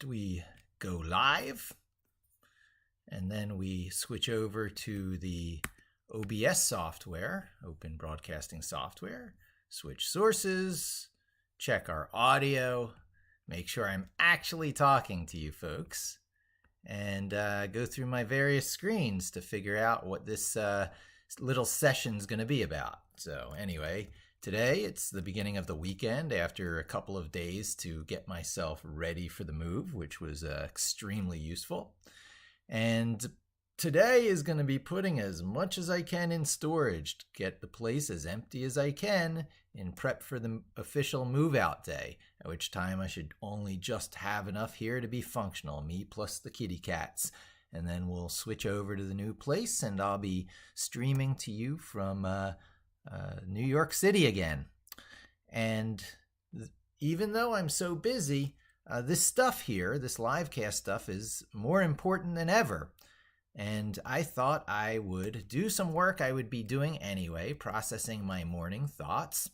we go live, and then we switch over to the OBS software, Open Broadcasting Software, switch sources, check our audio, make sure I'm actually talking to you folks, and go through my various screens to figure out what this little session's going to be about. So anyway, today it's the beginning of the weekend after a couple of days to get myself ready for the move, which was extremely useful. And today is going to be putting as much as I can in storage to get the place as empty as I can in prep for the official move out day, at which time I should only just have enough here to be functional, me plus the kitty cats. And then we'll switch over to the new place and I'll be streaming to you from New York City again. And even though I'm so busy, this stuff here, this livecast stuff, is more important than ever. And I thought I would do some work I would be doing anyway, processing my morning thoughts,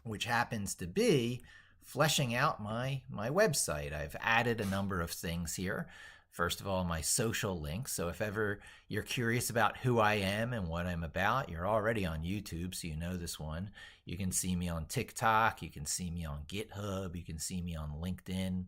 which happens to be fleshing out my website. I've added a number of things here. First of all, my social links. So if ever you're curious about who I am and what I'm about, you're already on YouTube, so you know this one. You can see me on TikTok. You can see me on GitHub. You can see me on LinkedIn.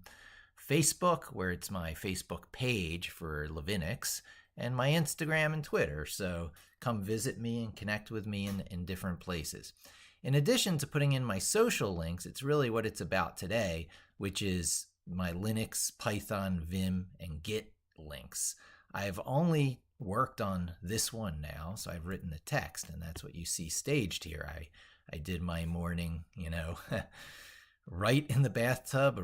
Facebook, where it's my Facebook page for Levinix, and my Instagram and Twitter. So come visit me and connect with me in different places. In addition to putting in my social links, it's really what it's about today, which is my Linux, Python, Vim, and Git links. I've only worked on this one now, so I've written the text, and that's what you see staged here. I did my morning, right in the bathtub,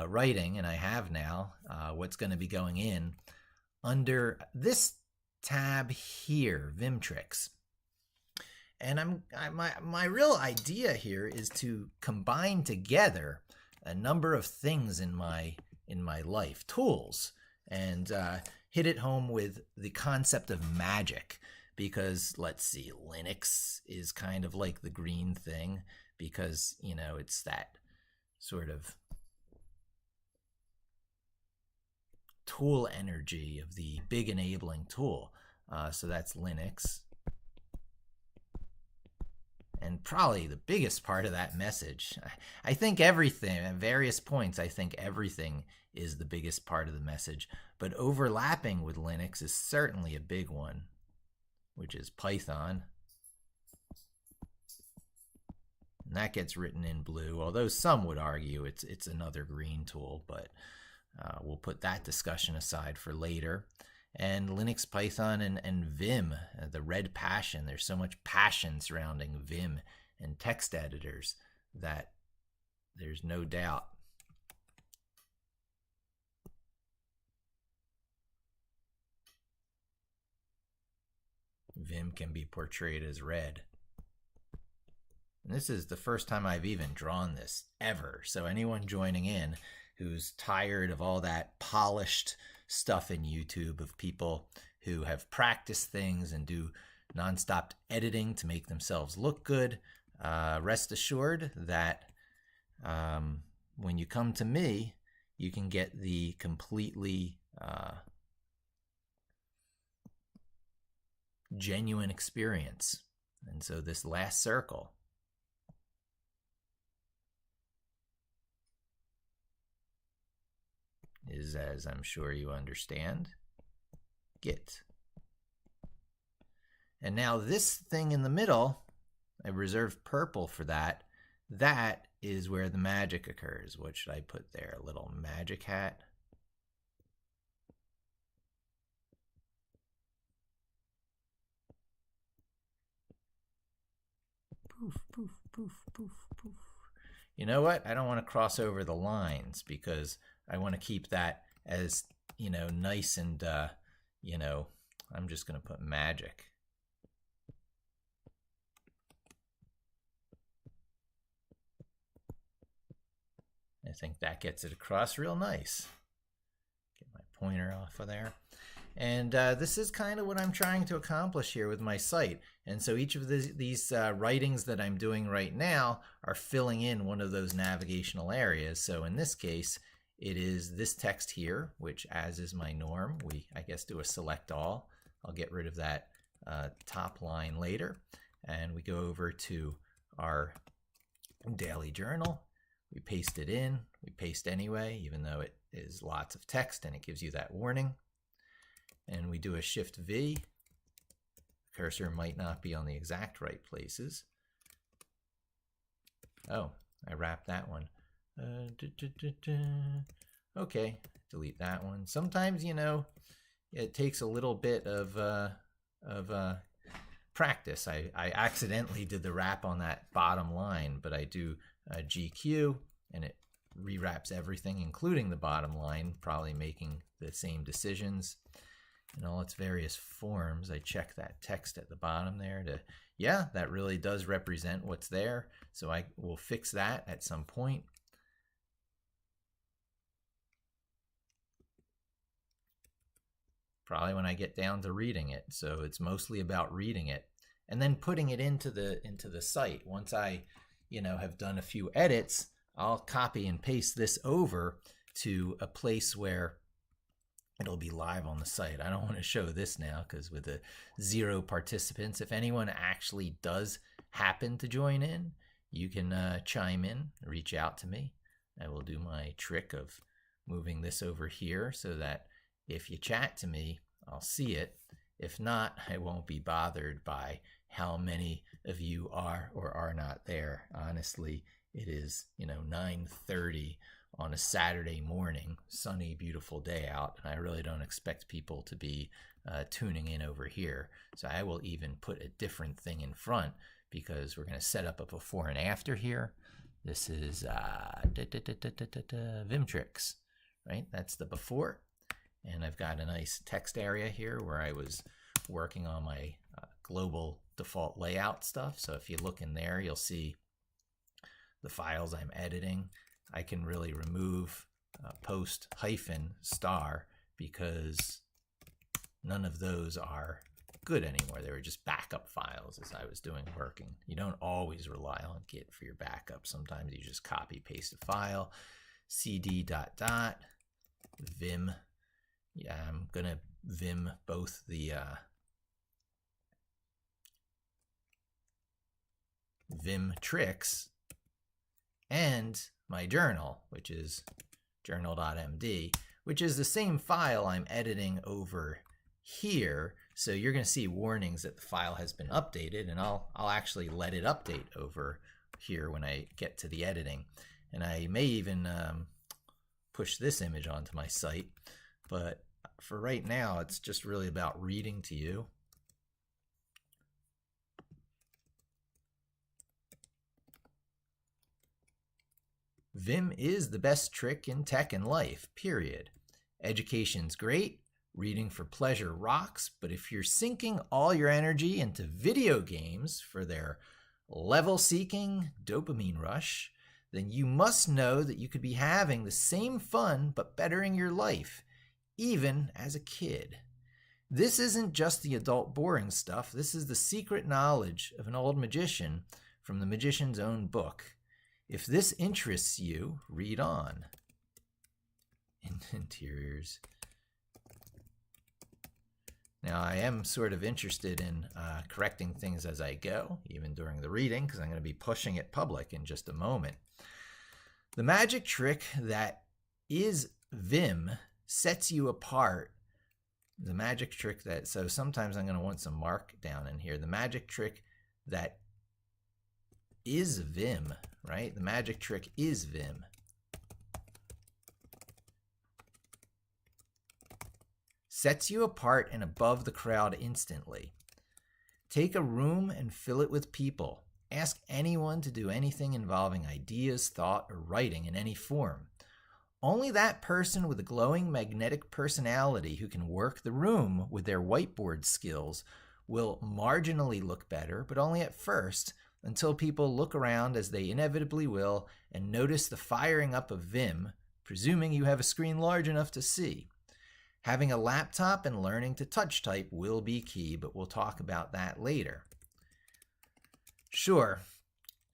writing, and I have now what's going to be going in under this tab here, Vimtrix. And my real idea here is to combine together a number of things in my life, tools, and hit it home with the concept of magic. Because let's see, Linux is kind of like the green thing because it's that sort of tool energy of the big enabling tool. So that's Linux. And probably the biggest part of that message, I think everything, at various points, I think everything is the biggest part of the message. But overlapping with Linux is certainly a big one, which is Python. And that gets written in blue, although some would argue it's another green tool, but we'll put that discussion aside for later. And Linux, Python, and Vim, the red passion. There's so much passion surrounding Vim and text editors that there's no doubt. Vim can be portrayed as red. And this is the first time I've even drawn this ever. So anyone joining in who's tired of all that polished stuff in YouTube of people who have practiced things and do nonstop editing to make themselves look good, rest assured that when you come to me, you can get the completely genuine experience. And so this last circle is, as I'm sure you understand, Git. And now this thing in the middle, I reserved purple for that. That is where the magic occurs. What should I put there? A little magic hat. Poof, poof, poof, poof, poof. You know what? I don't want to cross over the lines because I want to keep that as, nice and, I'm just going to put magic. I think that gets it across real nice. Get my pointer off of there. And this is kind of what I'm trying to accomplish here with my site. And so each of these writings that I'm doing right now are filling in one of those navigational areas. So in this case, it is this text here, which, as is my norm, we, I guess, do a select all. I'll get rid of that top line later. And we go over to our daily journal. We paste it in. We paste anyway, even though it is lots of text and it gives you that warning. And we do a Shift V. Cursor might not be on the exact right places. Oh, I wrapped that one. Okay, delete that one. Sometimes, you know, it takes a little bit of practice. I accidentally did the wrap on that bottom line, but I do GQ and it rewraps everything, including the bottom line, probably making the same decisions in all its various forms. I check that text at the bottom there to, yeah, that really does represent what's there. So I will fix that at some point. Probably when I get down to reading it. So it's mostly about reading it and then putting it into the site. Once I, you know, have done a few edits, I'll copy and paste this over to a place where it'll be live on the site. I don't want to show this now because with the 0 participants, if anyone actually does happen to join in, you can chime in, reach out to me. I will do my trick of moving this over here so that if you chat to me, I'll see it. If not, I won't be bothered by how many of you are or are not there. Honestly, it is, you know, 9:30 on a Saturday morning, sunny, beautiful day out, and I really don't expect people to be tuning in over here. So I will even put a different thing in front because we're going to set up a before and after here. This is Vimtrix, right? That's the before. And I've got a nice text area here where I was working on my global default layout stuff. So if you look in there, you'll see the files I'm editing. I can really remove post hyphen star because none of those are good anymore. They were just backup files as I was doing working. You don't always rely on Git for your backup. Sometimes you just copy paste a file, cd ... vim. Yeah, I'm gonna vim both the Vimtrix and my journal, which is journal.md, which is the same file I'm editing over here. So you're going to see warnings that the file has been updated, and I'll actually let it update over here when I get to the editing. And I may even push this image onto my site, but for right now, it's just really about reading to you. Vim is the best trick in tech and life, period. Education's great, reading for pleasure rocks, but if you're sinking all your energy into video games for their level-seeking dopamine rush, then you must know that you could be having the same fun but bettering your life, even as a kid. This isn't just the adult boring stuff. This is the secret knowledge of an old magician from the magician's own book. If this interests you, read on. Interiors. Now, I am sort of interested in correcting things as I go, even during the reading, because I'm going to be pushing it public in just a moment. The magic trick that is Vim sets you apart. The magic trick that, so sometimes I'm going to want some markdown in here. The magic trick that is Vim, right? The magic trick is Vim. Sets you apart and above the crowd instantly. Take a room and fill it with people. Ask anyone to do anything involving ideas, thought, or writing in any form. Only that person with a glowing magnetic personality who can work the room with their whiteboard skills will marginally look better, but only at first, until people look around, as they inevitably will, and notice the firing up of Vim, presuming you have a screen large enough to see. Having a laptop and learning to touch type will be key, but we'll talk about that later. Sure,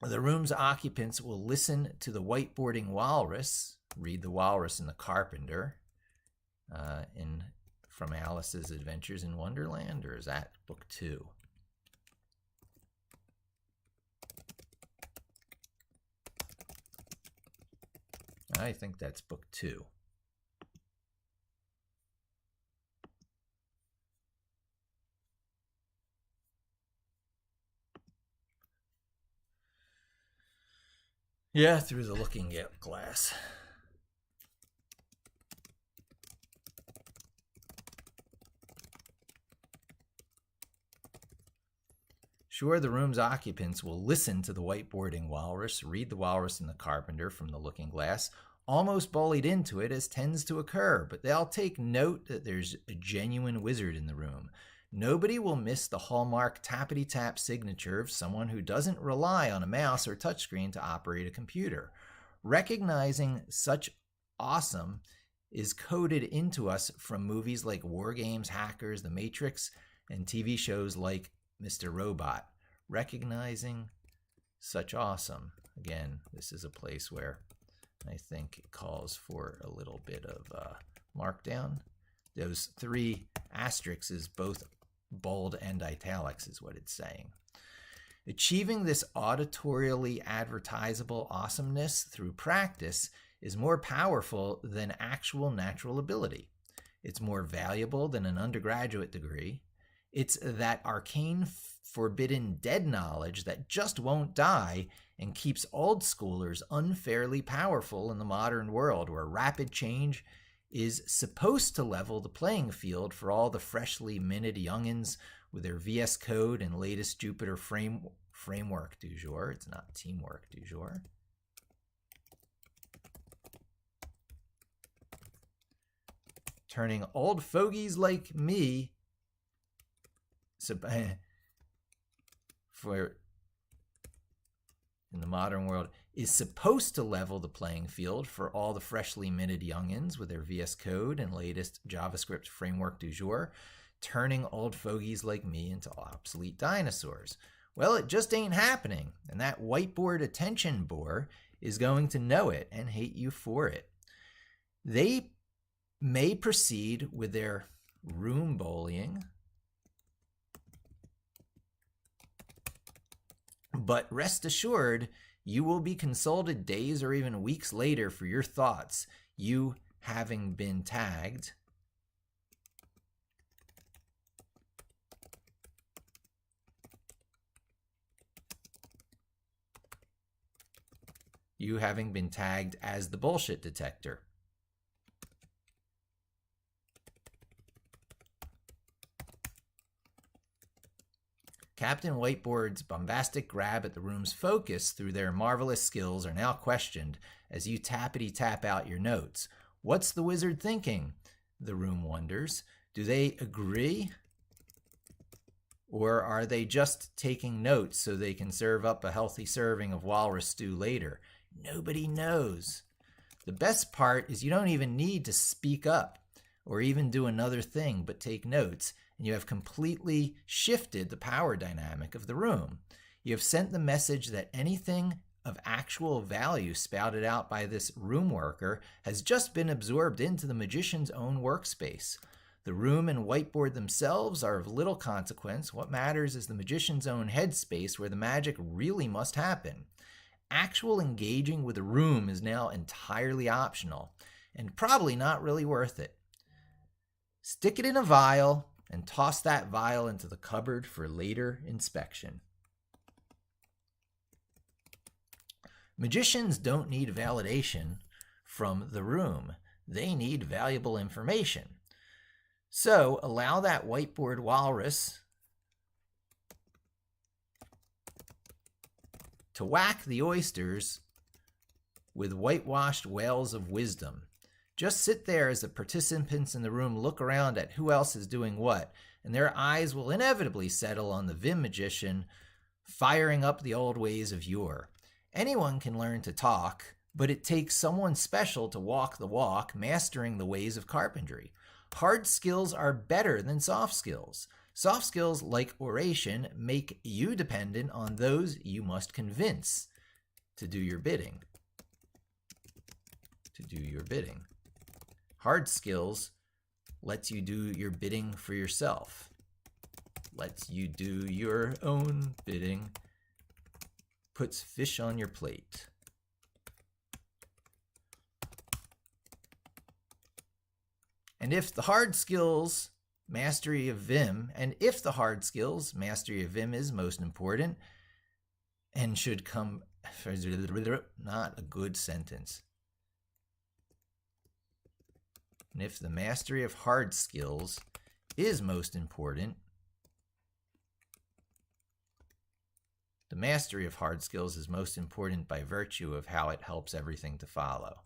the room's occupants will listen to the whiteboarding walrus, read The Walrus and the Carpenter, from Alice's Adventures in Wonderland, or is that book 2? I think that's book 2. Yeah, Through the Looking Glass. Sure, the room's occupants will listen to the whiteboarding walrus, read The Walrus and the Carpenter from the Looking Glass, almost bullied into it as tends to occur, but they'll take note that there's a genuine wizard in the room. Nobody will miss the hallmark tappity-tap signature of someone who doesn't rely on a mouse or touchscreen to operate a computer. Recognizing such awesome is coded into us from movies like War Games, Hackers, The Matrix, and TV shows like Mr. Robot. Recognizing such awesome. Again, this is a place where I think it calls for a little bit of markdown. Those 3 asterisks is both bold and italics is what it's saying. Achieving this auditorially advertisable awesomeness through practice is more powerful than actual natural ability. It's more valuable than an undergraduate degree. It's that arcane, forbidden, dead knowledge that just won't die and keeps old schoolers unfairly powerful in the modern world where rapid change is supposed to level the playing field for all the freshly minted youngins with their VS Code and latest Jupyter framework du jour. It's not teamwork du jour. Turning old fogies like me for in the modern world is supposed to level the playing field for all the freshly minted youngins with their VS Code and latest JavaScript framework du jour, turning old fogies like me into obsolete dinosaurs. Well, it just ain't happening, and that whiteboard attention bore is going to know it and hate you for it. They may proceed with their room bullying, but rest assured, you will be consulted days or even weeks later for your thoughts, you having been tagged. You having been tagged as the bullshit detector. Captain Whiteboard's bombastic grab at the room's focus through their marvelous skills are now questioned as you tappity-tap out your notes. What's the wizard thinking? The room wonders. Do they agree? Or are they just taking notes so they can serve up a healthy serving of walrus stew later? Nobody knows. The best part is you don't even need to speak up or even do another thing but take notes, and you have completely shifted the power dynamic of the room. You have sent the message that anything of actual value spouted out by this room worker has just been absorbed into the magician's own workspace. The room and whiteboard themselves are of little consequence. What matters is the magician's own headspace where the magic really must happen. Actual engaging with the room is now entirely optional and probably not really worth it. Stick it in a vial and toss that vial into the cupboard for later inspection. Magicians don't need validation from the room. They need valuable information. So allow that whiteboard walrus to whack the oysters with whitewashed whales of wisdom. Just sit there as the participants in the room look around at who else is doing what, and their eyes will inevitably settle on the Vim magician firing up the old ways of yore. Anyone can learn to talk, but it takes someone special to walk the walk, mastering the ways of carpentry. Hard skills are better than soft skills. Soft skills, like oration, make you dependent on those you must convince to do your bidding. Hard skills lets you do your bidding for yourself. Lets you do your own bidding. Puts fish on your plate. And if the hard skills, mastery of Vim, is most important and should come, not a good sentence. And if the mastery of hard skills is most important, the mastery of hard skills is most important by virtue of how it helps everything to follow.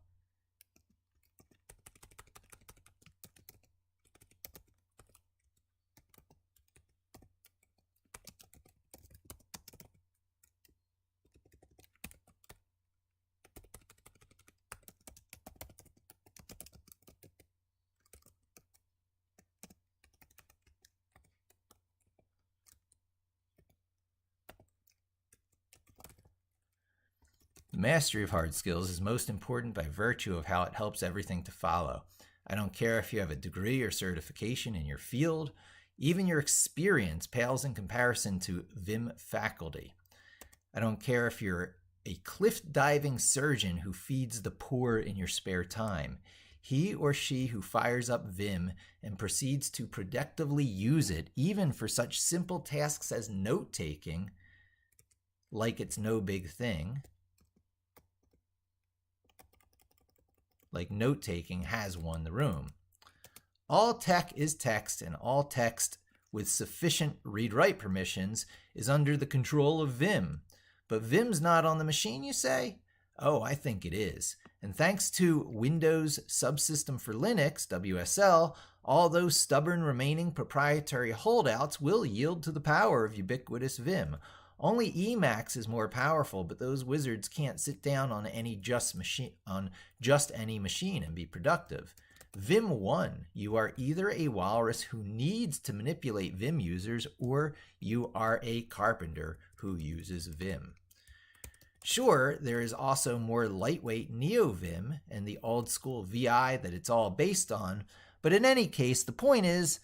The mastery of hard skills is most important by virtue of how it helps everything to follow. I don't care if you have a degree or certification in your field. Even your experience pales in comparison to Vim faculty. I don't care if you're a cliff diving surgeon who feeds the poor in your spare time. He or she who fires up Vim and proceeds to productively use it, even for such simple tasks as note-taking, like it's no big thing, like note-taking, has won the room. All tech is text, and all text with sufficient read-write permissions is under the control of Vim. But Vim's not on the machine, you say? Oh, I think it is. And thanks to Windows Subsystem for Linux, WSL, all those stubborn remaining proprietary holdouts will yield to the power of ubiquitous Vim. Only Emacs is more powerful, but those wizards can't sit down on just any machine and be productive. Vim won. You are either a walrus who needs to manipulate Vim users, or you are a carpenter who uses Vim. Sure, there is also more lightweight Neo-Vim and the old school VI that it's all based on, but in any case, the point is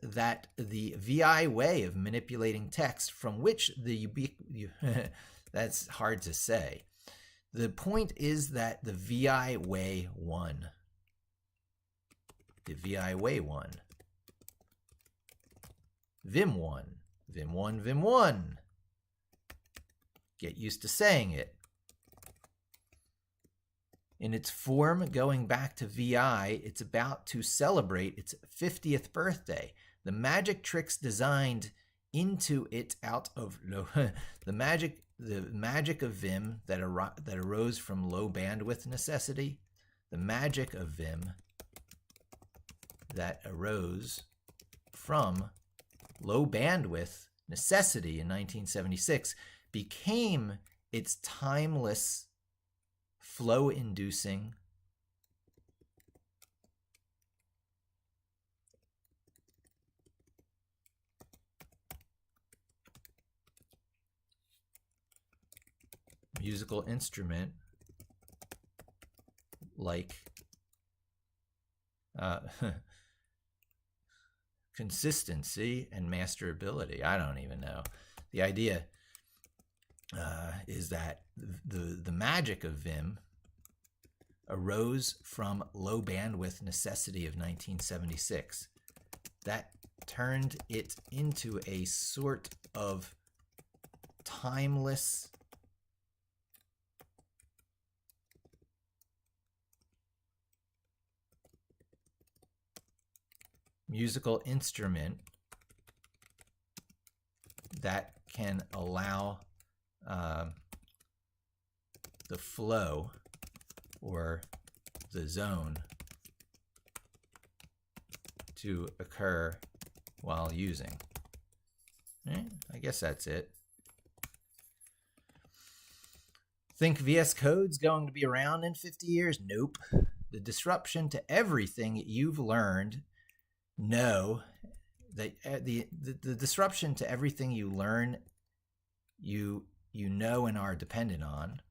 that the VI way of manipulating text, from which the that's hard to say. The point is that the VI way won. The VI way won. Vim won. Vim won. Vim won. Get used to saying it. In its form going back to VI, it's about to celebrate its 50th birthday. The magic tricks designed into it out of the magic of Vim that arose from low bandwidth necessity. The magic of Vim that arose from low bandwidth necessity in 1976 became its timeless, flow-inducing, musical instrument like consistency and masterability. I don't even know. The idea is that the magic of Vim arose from low bandwidth necessity of 1976. That turned it into a sort of timeless, musical instrument that can allow the flow or the zone to occur while using. I guess that's it. Think VS Code's going to be around in 50 years? Nope. The disruption to everything you've learned, know that the disruption to everything you learn, you know and are dependent on.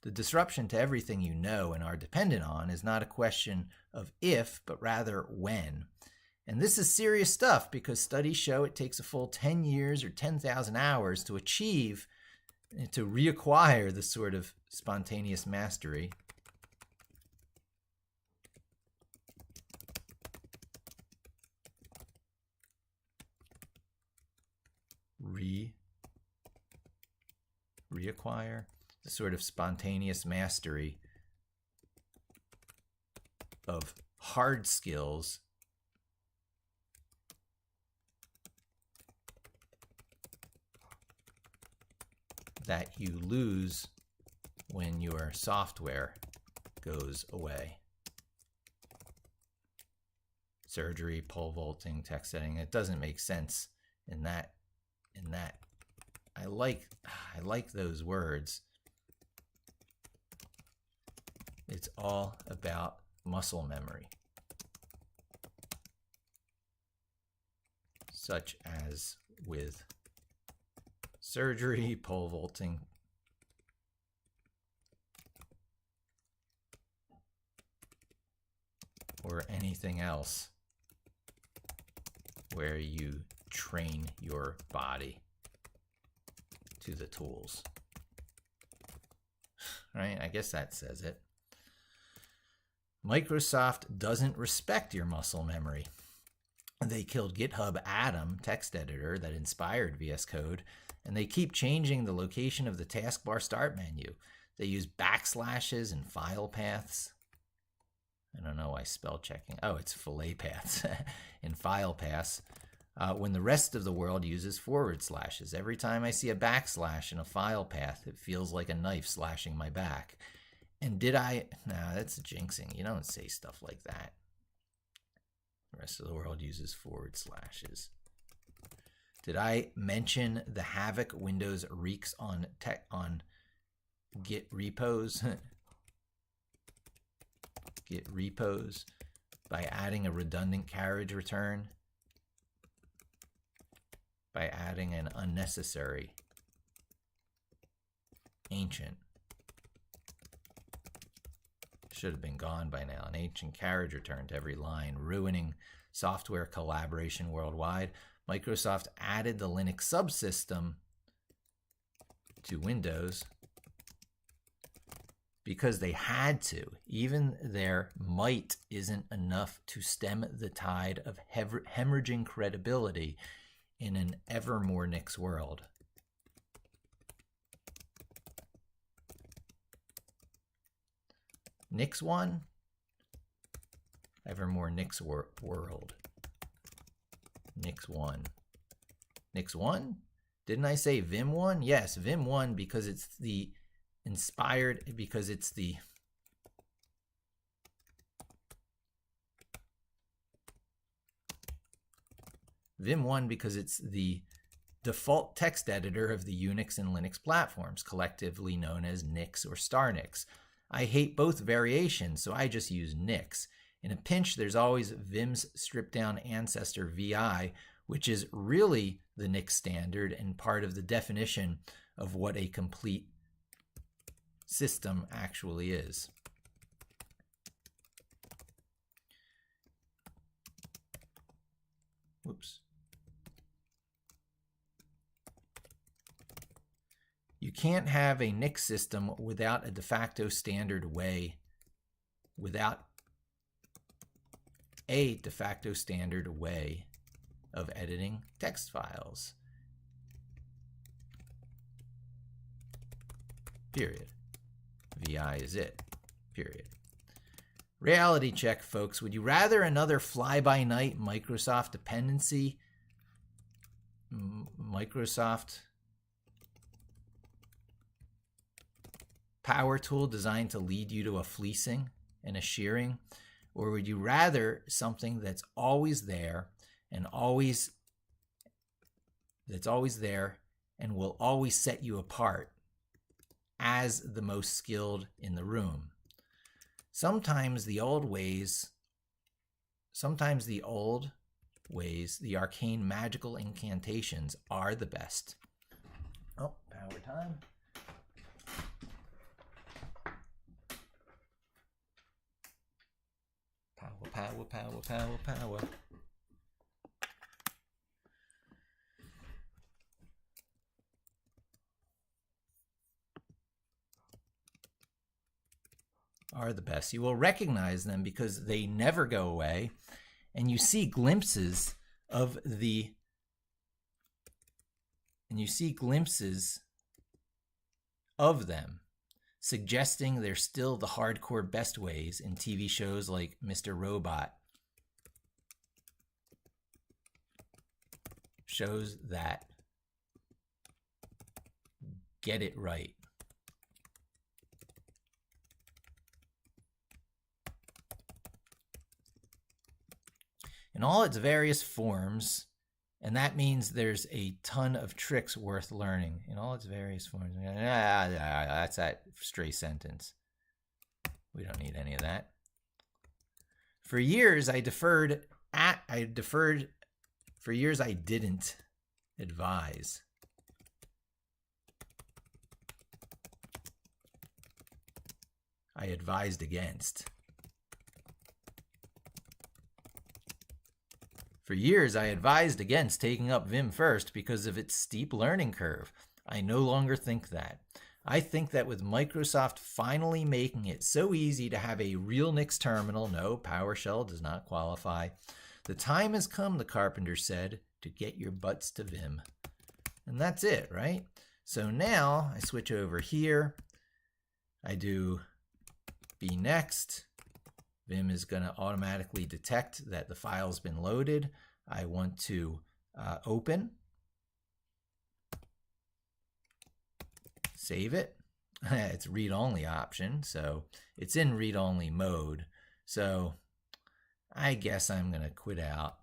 The disruption to everything you know and are dependent on is not a question of if, but rather when. And this is serious stuff because studies show it takes a full 10 years or 10,000 hours to achieve, to reacquire this sort of spontaneous mastery. Reacquire the sort of spontaneous mastery of hard skills that you lose when your software goes away. Surgery, pole vaulting, text editing, it doesn't make sense in that. I like those words. It's all about muscle memory, such as with surgery, pole vaulting, or anything else where you train your body to the tools. Right? I guess that says it. Microsoft doesn't respect your muscle memory. They killed GitHub Atom, text editor that inspired VS Code, and they keep changing the location of the taskbar start menu. They use backslashes and file paths. I don't know why spell checking. Oh, it's fillet paths and file paths. When the rest of the world uses forward slashes. Every time I see a backslash in a file path, it feels like a knife slashing my back. And did I? Nah, that's jinxing. You don't say stuff like that. The rest of the world uses forward slashes. Did I mention the havoc Windows wreaks on Git repos? Git repos by adding a redundant carriage return, by adding an unnecessary ancient, should have been gone by now, an ancient carriage return to every line, ruining software collaboration worldwide. Microsoft added the Linux subsystem to Windows because they had to. Even their might isn't enough to stem the tide of hemorrhaging credibility in an ever more Nix world. Nix one? Ever more Nix world. Nix one. Nix one? Didn't I say Vim one? Yes, Vim one because it's the inspired, because it's the Vim 1 because it's the default text editor of the Unix and Linux platforms, collectively known as Nix or StarNix. I hate both variations, so I just use Nix. In a pinch, there's always Vim's stripped-down ancestor VI, which is really the Nix standard and part of the definition of what a complete system actually is. Whoops. You can't have a Nix system without a de facto standard way, without a de facto standard way of editing text files. Period. VI is it. Period. Reality check, folks. Would you rather another fly-by-night Microsoft dependency? Microsoft power tool designed to lead you to a fleecing and a shearing? Or would you rather something that's always there and always there and will always set you apart as the most skilled in the room. Sometimes the arcane magical incantations are the best. Oh, power time. Power, power, power, power, power. Are the best. You will recognize them because they never go away, and you see glimpses of them, suggesting they're still the hardcore best ways in TV shows like Mr. Robot. Shows that get it right. In all its various forms, and that means there's a ton of tricks worth learning. In all its various forms. That's that stray sentence. We don't need any of that. For years, I didn't advise. I advised against. For years, I advised against taking up Vim first because of its steep learning curve. I no longer think that. I think that with Microsoft finally making it so easy to have a real Nix terminal, no, PowerShell does not qualify, the time has come, the Carpenter said, to get your butts to Vim. And that's it, right? So now I switch over here. I do bnext. Vim is going to automatically detect that the file's been loaded. I want to open, save it. It's read-only option, so it's in read-only mode. So I guess I'm going to quit out.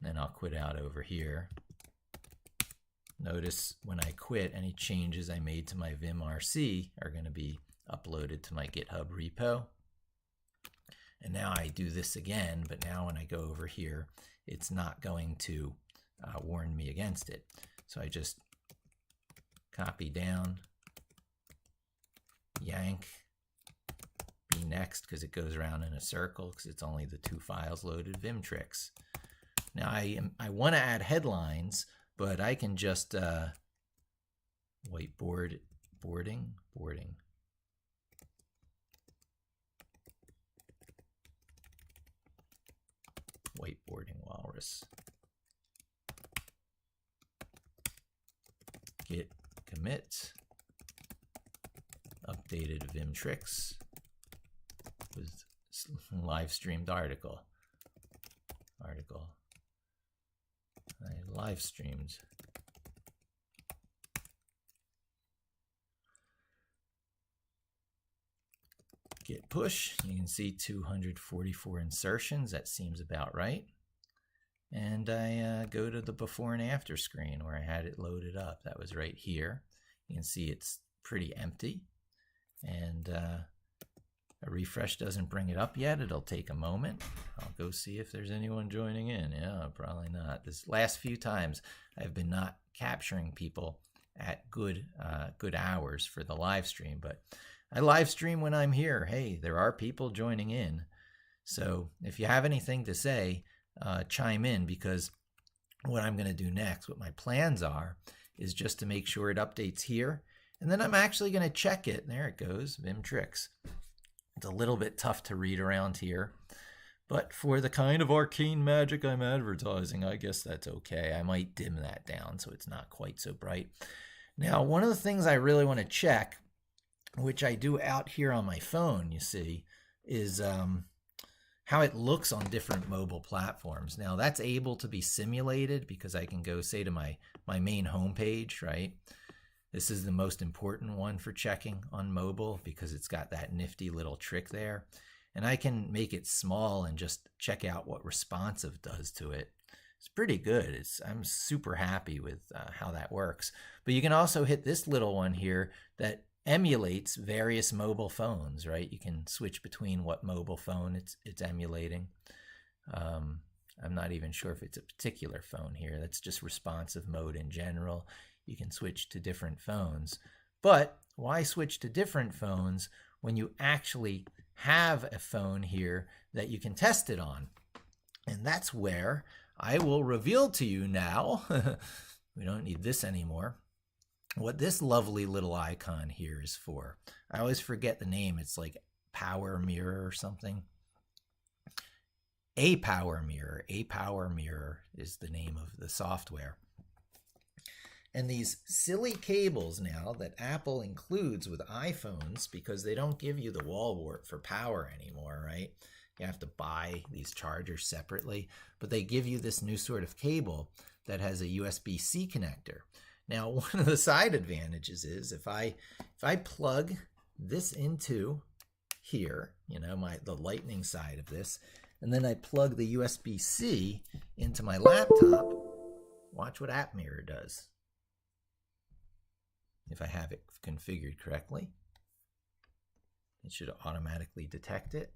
Then I'll quit out over here. Notice when I quit, any changes I made to my vimrc are going to be uploaded to my GitHub repo. And now I do this again, but now when I go over here, it's not going to warn me against it. So I just copy down, yank, bnext, because it goes around in a circle because it's only the two files loaded, vimtricks. Now I want to add headlines, but I can just whiteboarding. Whiteboarding Walrus. Git commit updated vimtricks with live streamed article. I live streamed. Git push, you can see 244 insertions. That seems about right. And I go to the before and after screen where I had it loaded up. That was right here. You can see it's pretty empty. And a refresh doesn't bring it up yet. It'll take a moment. I'll go see if there's anyone joining in. Yeah, probably not. This last few times I've been not capturing people at good hours for the live stream, but I live stream when I'm here. Hey, there are people joining in. So if you have anything to say, chime in, because what I'm going to do next, what my plans are, is just to make sure it updates here. And then I'm actually going to check it. There it goes, vimtricks. It's a little bit tough to read around here. But for the kind of arcane magic I'm advertising, I guess that's okay. I might dim that down so it's not quite so bright. Now, one of the things I really want to check, which I do out here on my phone, you see, is how it looks on different mobile platforms. Now, that's able to be simulated because I can go, say, to my main homepage, right? This is the most important one for checking on mobile because it's got that nifty little trick there. And I can make it small and just check out what responsive does to it. It's pretty good. I'm super happy with how that works. But you can also hit this little one here that emulates various mobile phones, right? You can switch between what mobile phone it's emulating. I'm not even sure if it's a particular phone here. That's just responsive mode in general. You can switch to different phones. But why switch to different phones when you actually have a phone here that you can test it on? And that's where I will reveal to you now, we don't need this anymore, what this lovely little icon here is for. I always forget the name. It's like Power Mirror or something. A Power Mirror. A Power Mirror is the name of the software. And these silly cables now that Apple includes with iPhones, because they don't give you the wall wart for power anymore, right? You have to buy these chargers separately, but they give you this new sort of cable that has a USB-C connector. Now, one of the side advantages is if I plug this into here, you know, the lightning side of this, and then I plug the USB-C into my laptop, watch what App Mirror does. If I have it configured correctly, it should automatically detect it.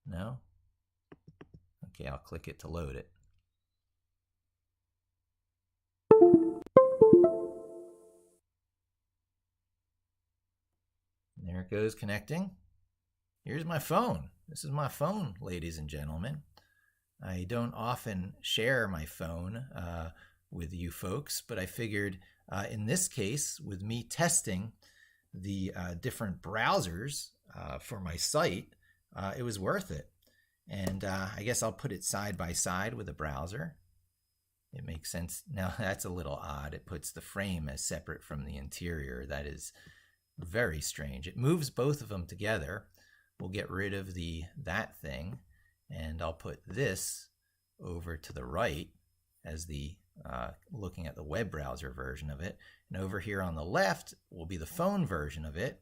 No? Okay, I'll click it to load it. There it goes, connecting. Here's my phone. This is my phone, ladies and gentlemen. I don't often share my phone with you folks, but I figured in this case, with me testing the different browsers for my site, it was worth it. And I guess I'll put it side by side with a browser. It makes sense. Now, that's a little odd. It puts the frame as separate from the interior. That is very strange. It moves both of them together. We'll get rid of that thing, and I'll put this over to the right as the looking at the web browser version of it. And over here on the left will be the phone version of it.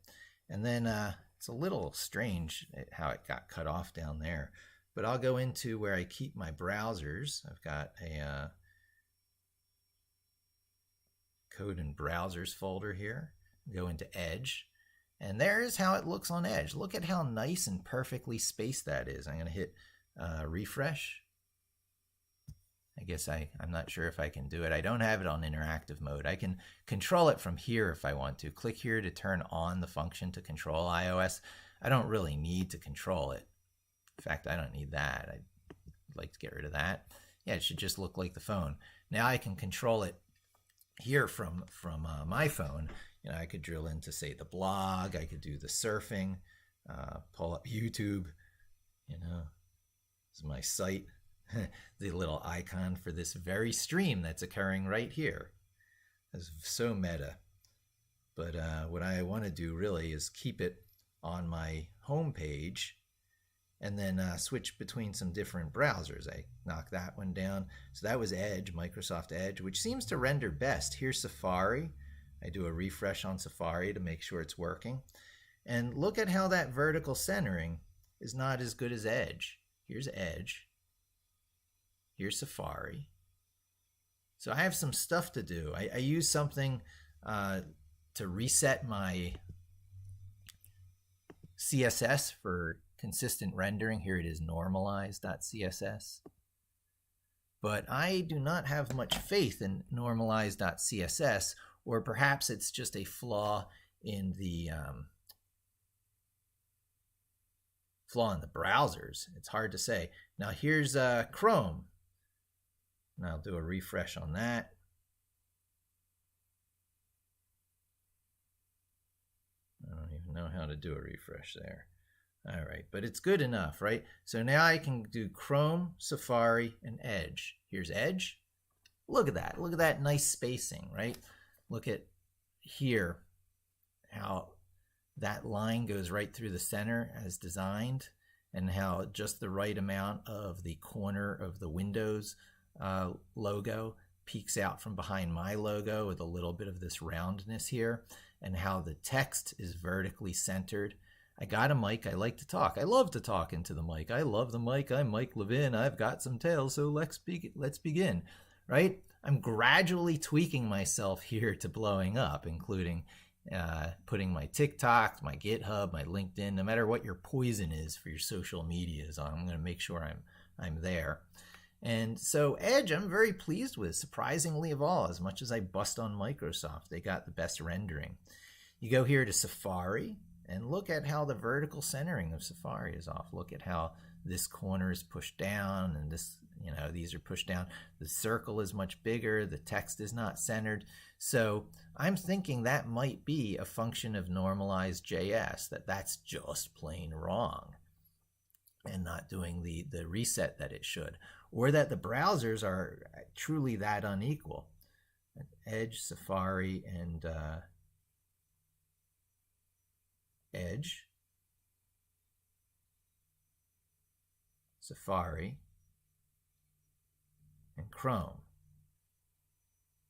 And then it's a little strange how it got cut off down there. But I'll go into where I keep my browsers. I've got a code and browsers folder here. Go into Edge. And there's how it looks on Edge. Look at how nice and perfectly spaced that is. I'm going to hit refresh. I guess I'm not sure if I can do it. I don't have it on interactive mode. I can control it from here if I want to. Click here to turn on the function to control iOS. I don't really need to control it. In fact, I don't need that. I'd like to get rid of that. Yeah, it should just look like the phone. Now I can control it here from my phone. You know, I could drill into, say, the blog. I could do the surfing, pull up YouTube. You know, this is my site. The little icon for this very stream that's occurring right here. It's so meta. But what I want to do really is keep it on my home page and then switch between some different browsers. I knock that one down. So that was Edge, Microsoft Edge, which seems to render best. Here's Safari. I do a refresh on Safari to make sure it's working. And look at how that vertical centering is not as good as Edge. Here's Edge. Here's Safari. So I have some stuff to do. I use something to reset my CSS for consistent rendering. Here it is, normalize.css. But I do not have much faith in normalize.css, or perhaps it's just a flaw in the browsers. It's hard to say. Now here's Chrome. And I'll do a refresh on that. I don't even know how to do a refresh there. All right, but it's good enough, right? So now I can do Chrome, Safari, and Edge. Here's Edge. Look at that. Look at that nice spacing, right? Look at here how that line goes right through the center as designed, and how just the right amount of the corner of the Windows logo peeks out from behind my logo with a little bit of this roundness here, and how the text is vertically centered. I got a mic. I like to talk. I love to talk into the mic. I love the mic. I'm Mike Levin. I've got some tales, so let's begin, right? I'm gradually tweaking myself here to blowing up, including putting my TikTok, my GitHub, my LinkedIn, no matter what your poison is for your social medias on. I'm going to make sure I'm there. And so Edge, I'm very pleased with, surprisingly of all, as much as I bust on Microsoft. They got the best rendering. You go here to Safari and look at how the vertical centering of Safari is off. Look at how this corner is pushed down and this, these are pushed down. The circle is much bigger. The text is not centered. So I'm thinking that might be a function of normalized JS, that's just plain wrong and not doing the reset that it should, or that the browsers are truly that unequal. Edge, Safari, and Edge, Safari, and Chrome.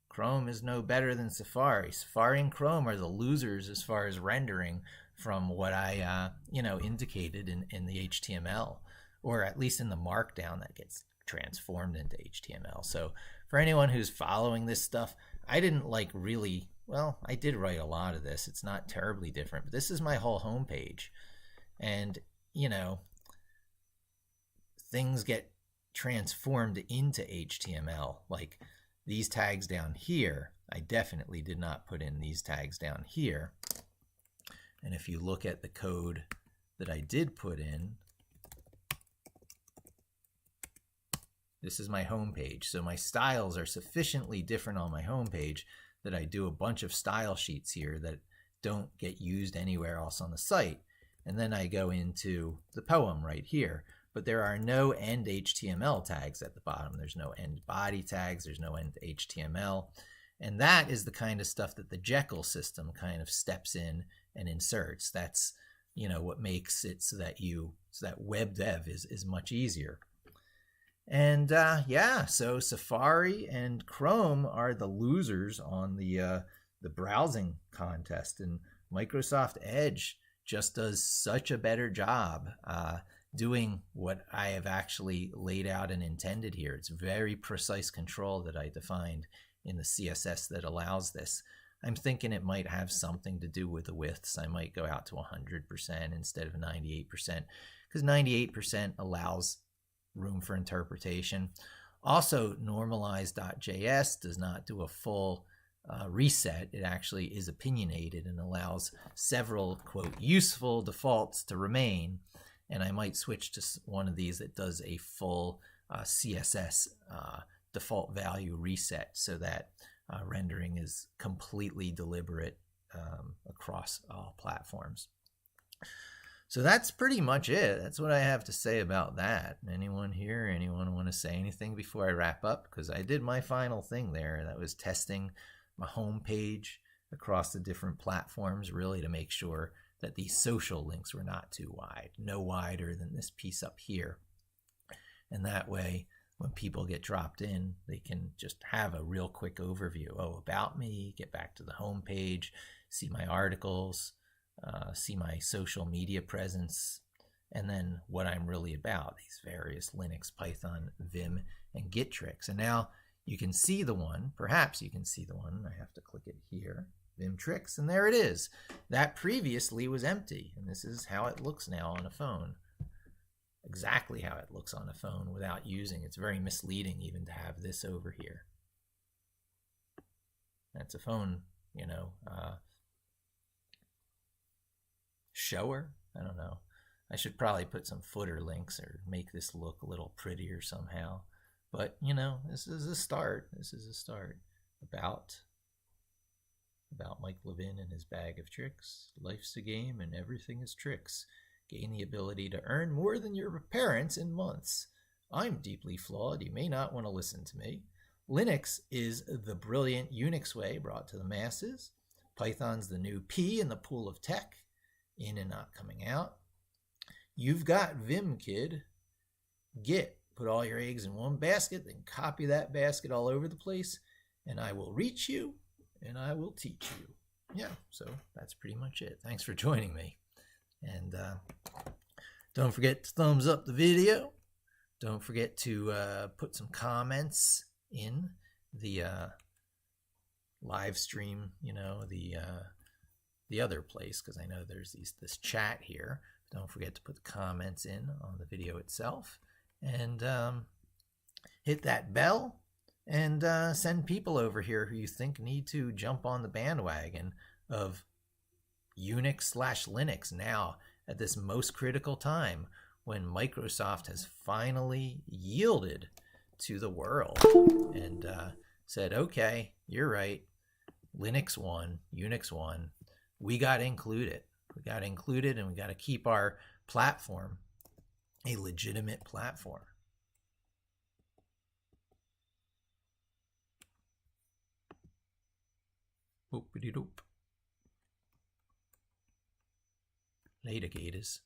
Chrome is no better than Safari. Safari and Chrome are the losers as far as rendering from what I indicated in the HTML, or at least in the markdown that gets transformed into HTML. So for anyone who's following this stuff, I didn't I did write a lot of this. It's not terribly different, but this is my whole homepage. And, things get transformed into HTML. Like these tags down here, I definitely did not put in these tags down here. And if you look at the code that I did put in, this is my homepage. So my styles are sufficiently different on my homepage that I do a bunch of style sheets here that don't get used anywhere else on the site. And then I go into the poem right here. But there are no end HTML tags at the bottom. There's no end body tags. There's no end HTML. And that is the kind of stuff that the Jekyll system kind of steps in and inserts. That's, what makes it so that web dev is much easier. And so Safari and Chrome are the losers on the browsing contest, and Microsoft Edge just does such a better job doing what I have actually laid out and intended here. It's very precise control that I defined in the CSS that allows this. I'm thinking it might have something to do with the widths. I might go out to 100% instead of 98%, because 98% allows room for interpretation. Also, normalized.js does not do a full reset. It actually is opinionated and allows several, quote, useful defaults to remain. And I might switch to one of these that does a full CSS default value reset so that rendering is completely deliberate across all platforms. So that's pretty much it. That's what I have to say about that. Anyone here? Anyone want to say anything before I wrap up? Because I did my final thing there. That was testing my home page across the different platforms, really to make sure that these social links were not too wide, no wider than this piece up here. And that way, when people get dropped in, they can just have a real quick overview. Oh, about me, get back to the home page, see my articles, see my social media presence, and then what I'm really about, these various Linux, Python, Vim, and Git tricks. And now you can see the one, perhaps you can see the one, I have to click it here, Vim tricks, and there it is. That previously was empty, and this is how it looks now on a phone. Exactly how it looks on a phone without using. It's very misleading even to have this over here. That's a phone, shower. I don't know. I should probably put some footer links or make this look a little prettier somehow. But, this is a start. This is a start. About Mike Levin and his bag of tricks. Life's a game and everything is tricks. Gain the ability to earn more than your parents in months. I'm deeply flawed. You may not want to listen to me. Linux is the brilliant Unix way brought to the masses. Python's the new P in the pool of tech. In and not coming out. You've got Vim, kid. Git. Put all your eggs in one basket, then copy that basket all over the place, and I will reach you, and I will teach you. Yeah, so that's pretty much it. Thanks for joining me. And don't forget to thumbs up the video. Don't forget to put some comments in the live stream, you know, the other place, because I know there's this chat here. Don't forget to put the comments in on the video itself, and hit that bell, and send people over here who you think need to jump on the bandwagon of Unix/Linux now at this most critical time when Microsoft has finally yielded to the world and said, okay, you're right, Linux won, Unix won, we got to include it. We got to include it, and we got to keep our platform a legitimate platform. Boop-a-dee-doop. Later, Gators.